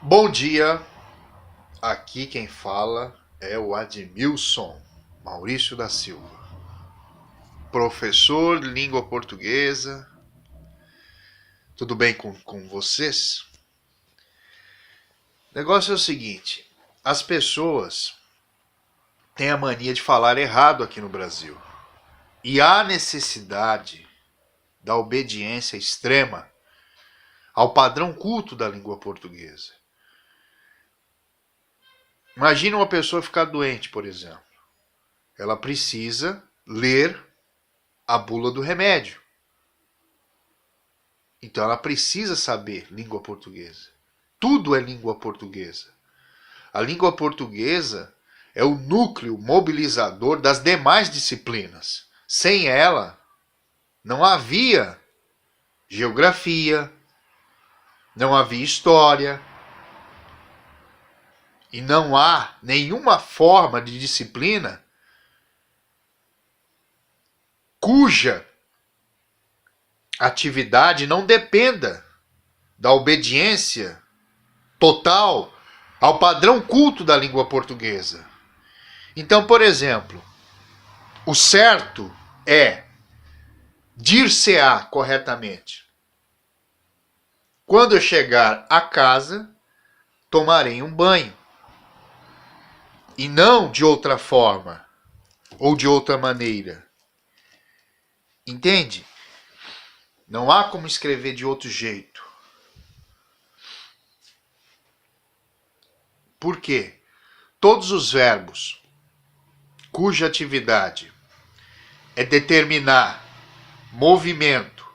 Bom dia, aqui quem fala é o Admilson Maurício da Silva, professor de língua portuguesa. Tudo bem com vocês? O negócio é o seguinte, as pessoas têm a mania de falar errado aqui no Brasil. E há necessidade da obediência extrema ao padrão culto da língua portuguesa. Imagina uma pessoa ficar doente, por exemplo. Ela precisa ler a bula do remédio. Então ela precisa saber língua portuguesa. Tudo é língua portuguesa. A língua portuguesa é o núcleo mobilizador das demais disciplinas. Sem ela, não havia geografia, não havia história, e não há nenhuma forma de disciplina cuja atividade não dependa da obediência total ao padrão culto da língua portuguesa. Então, por exemplo, o certo é dir-se-á corretamente. Quando eu chegar a casa, tomarei um banho. E não de outra forma ou de outra maneira. Entende? Não há como escrever de outro jeito. Por quê? Todos os verbos cuja atividade é determinar movimento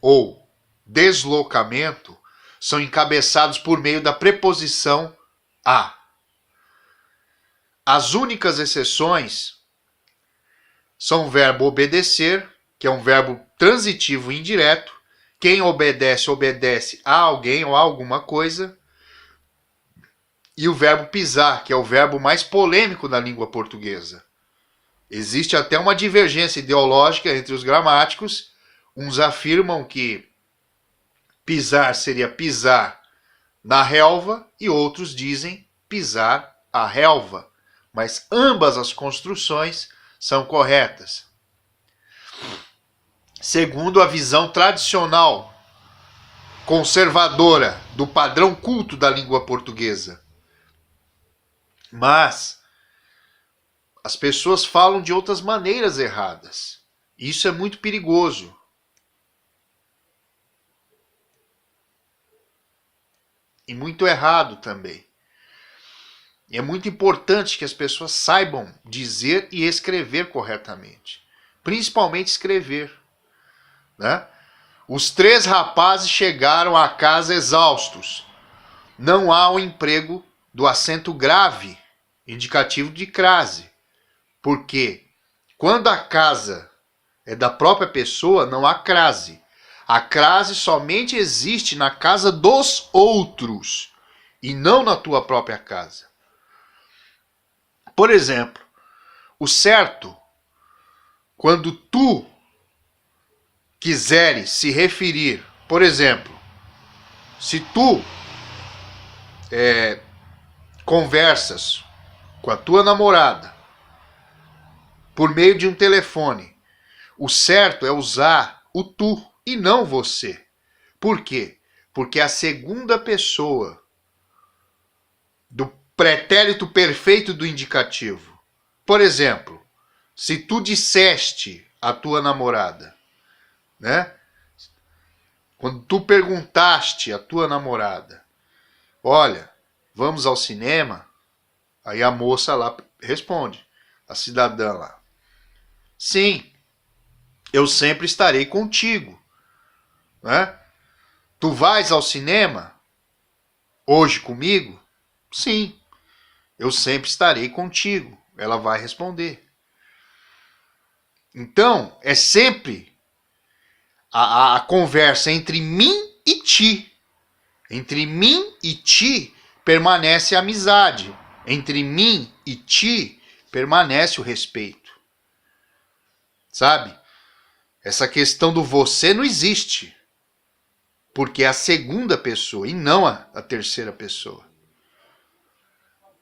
ou deslocamento são encabeçados por meio da preposição a. As únicas exceções são o verbo obedecer, que é um verbo transitivo indireto. Quem obedece, obedece a alguém ou a alguma coisa. E o verbo pisar, que é o verbo mais polêmico da língua portuguesa. Existe até uma divergência ideológica entre os gramáticos. Uns afirmam que pisar seria pisar na relva e outros dizem pisar a relva. Mas ambas as construções são corretas. Segundo a visão tradicional, conservadora do padrão culto da língua portuguesa. Mas as pessoas falam de outras maneiras erradas. Isso é muito perigoso. E muito errado também. E é muito importante que as pessoas saibam dizer e escrever corretamente. Principalmente escrever. Né? Os 3 rapazes chegaram à casa exaustos. Não há o emprego do acento grave, indicativo de crase. Porque quando a casa é da própria pessoa, não há crase. A crase somente existe na casa dos outros e não na tua própria casa. Por exemplo, o certo, quando tu quiseres se referir, por exemplo, se tu conversas com a tua namorada por meio de um telefone, o certo é usar o tu e não você. Por quê? Porque a segunda pessoa do pretérito perfeito do indicativo. Por exemplo, se tu disseste à tua namorada, né? Quando tu perguntaste à tua namorada, olha, vamos ao cinema? Aí a moça lá responde, a cidadã lá, sim, eu sempre estarei contigo. Né? Tu vais ao cinema hoje comigo? Sim, eu sempre estarei contigo. Ela vai responder. Então, é sempre a conversa entre mim e ti. Entre mim e ti permanece a amizade. Entre mim e ti permanece o respeito. Sabe? Essa questão do você não existe. porque é a segunda pessoa e não a terceira pessoa.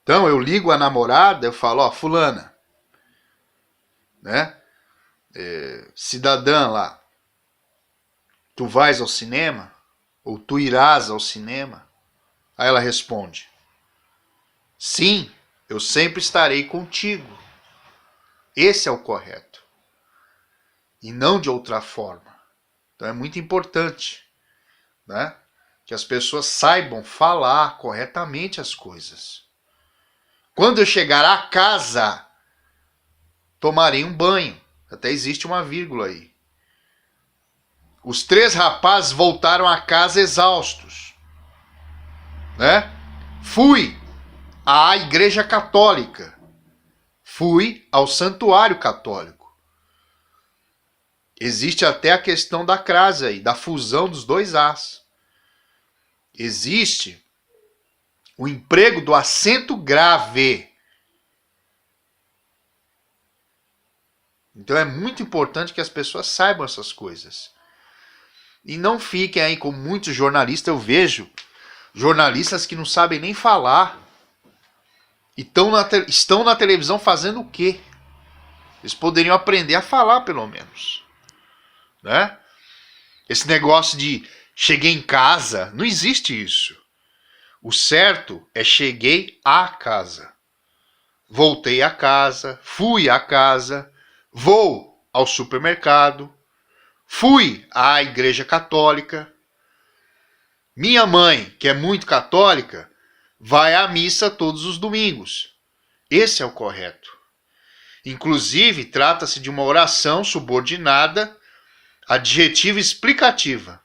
Então eu ligo a namorada, eu falo, ó, fulana, né? Cidadã lá, tu vais ao cinema? Ou tu irás ao cinema? Aí ela responde, sim, eu sempre estarei contigo. Esse é o correto. E não de outra forma. Então é muito importante, né, que as pessoas saibam falar corretamente as coisas. Quando eu chegar à casa, tomarei um banho. Até existe uma vírgula aí. Os 3 rapazes voltaram a casa exaustos, né? Fui à igreja católica. Fui ao santuário católico. Existe até a questão da crase aí, da fusão dos 2 As. Existe o emprego do acento grave. Então é muito importante que as pessoas saibam essas coisas. E não fiquem aí com muitos jornalistas. Eu vejo jornalistas que não sabem nem falar. E estão na televisão fazendo o quê? Eles poderiam aprender a falar, pelo menos. Né? Esse negócio de cheguei em casa, não existe isso. O certo é cheguei à casa. Voltei à casa, fui à casa, vou ao supermercado, fui à igreja católica. Minha mãe, que é muito católica, vai à missa todos os domingos. Esse é o correto. Inclusive, trata-se de uma oração subordinada, adjetiva explicativa,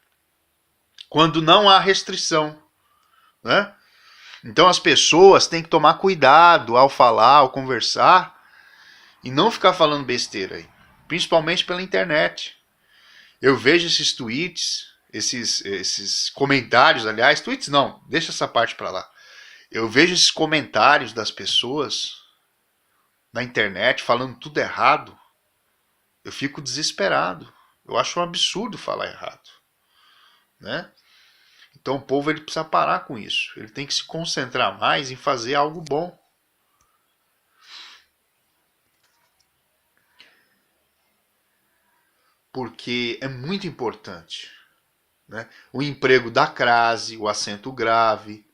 quando não há restrição, né? Então as pessoas têm que tomar cuidado ao falar, ao conversar, e não ficar falando besteira aí, principalmente pela internet. Eu vejo esses tweets, esses comentários, aliás, tweets não, deixa essa parte para lá. Eu vejo esses comentários das pessoas na internet falando tudo errado. Eu fico desesperado. Eu acho um absurdo falar errado, né? Então o povo ele precisa parar com isso. Ele tem que se concentrar mais em fazer algo bom. Porque é muito importante, né? O emprego da crase, o acento grave,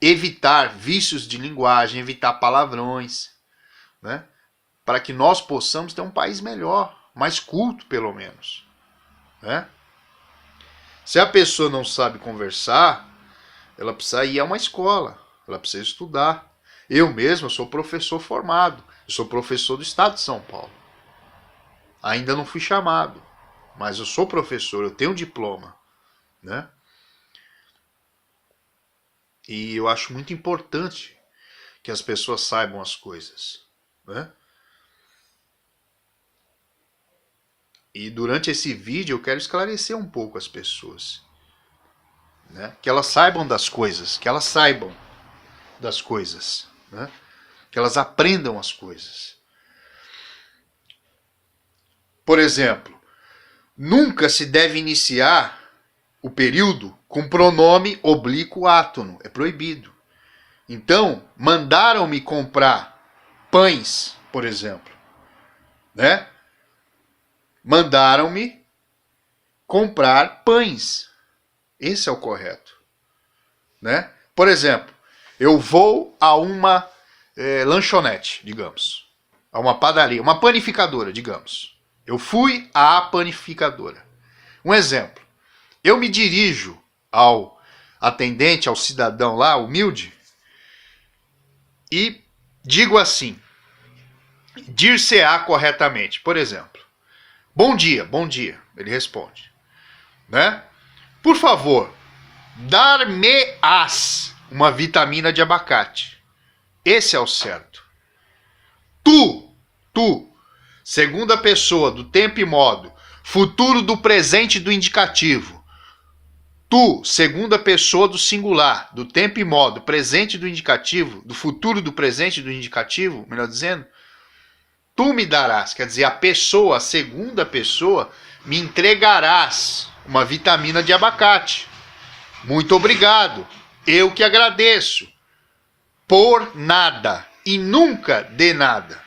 evitar vícios de linguagem, evitar palavrões, né? Para que nós possamos ter um país melhor, mais culto pelo menos, né? Se a pessoa não sabe conversar, ela precisa ir a uma escola, ela precisa estudar. Eu mesmo sou professor formado, eu sou professor do estado de São Paulo. Ainda não fui chamado, mas eu sou professor, eu tenho um diploma, né? E eu acho muito importante que as pessoas saibam as coisas, né? E durante esse vídeo eu quero esclarecer um pouco as pessoas, né? Que elas saibam das coisas, que elas saibam das coisas, né? Que elas aprendam as coisas. Por exemplo, nunca se deve iniciar o período com pronome oblíquo átono, é proibido. Então, mandaram-me comprar pães, por exemplo, né? Mandaram-me comprar pães. Esse é o correto, né? Por exemplo, eu vou a uma lanchonete, digamos, a uma padaria, uma panificadora, digamos. Eu fui à panificadora. Um exemplo, eu me dirijo ao atendente, ao cidadão lá, humilde, e digo assim, dir-se-á corretamente, por exemplo, bom dia, ele responde, né? Por favor, dar-me-ás uma vitamina de abacate. Esse é o certo. Tu, segunda pessoa do tempo e modo, futuro do presente do indicativo. Tu, segunda pessoa do singular, do tempo e modo, presente do indicativo, do futuro do presente do indicativo, melhor dizendo, tu me darás, quer dizer, a pessoa, a segunda pessoa, me entregarás uma vitamina de abacate. Muito obrigado. Eu que agradeço. Por nada. E nunca de nada.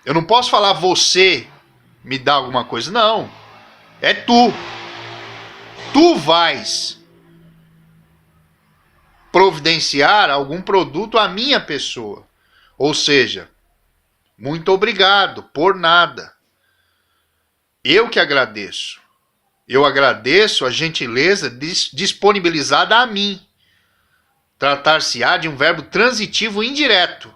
Eu não posso falar você me dá alguma coisa. Não. É tu. Tu vais providenciar algum produto à minha pessoa. Ou seja, muito obrigado. Por nada. Eu que agradeço. Eu agradeço a gentileza disponibilizada a mim. Tratar-se-á de um verbo transitivo indireto.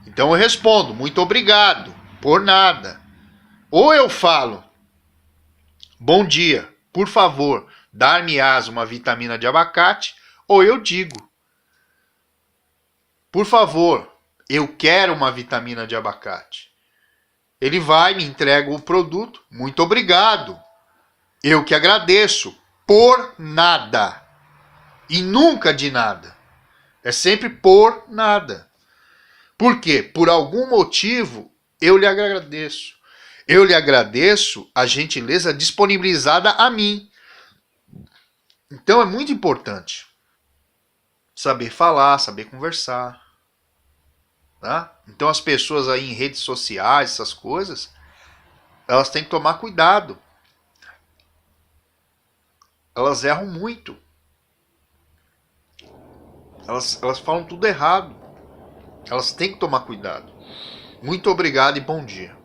Então eu respondo, muito obrigado, por nada. Ou eu falo, bom dia, por favor, dar-me-ás uma vitamina de abacate, ou eu digo, por favor, eu quero uma vitamina de abacate. Ele vai, me entrega o produto, muito obrigado. Eu que agradeço, por nada. E nunca de nada. É sempre por nada. Por quê? Por algum motivo, eu lhe agradeço. Eu lhe agradeço a gentileza disponibilizada a mim. Então é muito importante saber falar, saber conversar. Tá? Então as pessoas aí em redes sociais, essas coisas, elas têm que tomar cuidado. Elas erram muito. Elas falam tudo errado. Elas têm que tomar cuidado. Muito obrigado e bom dia.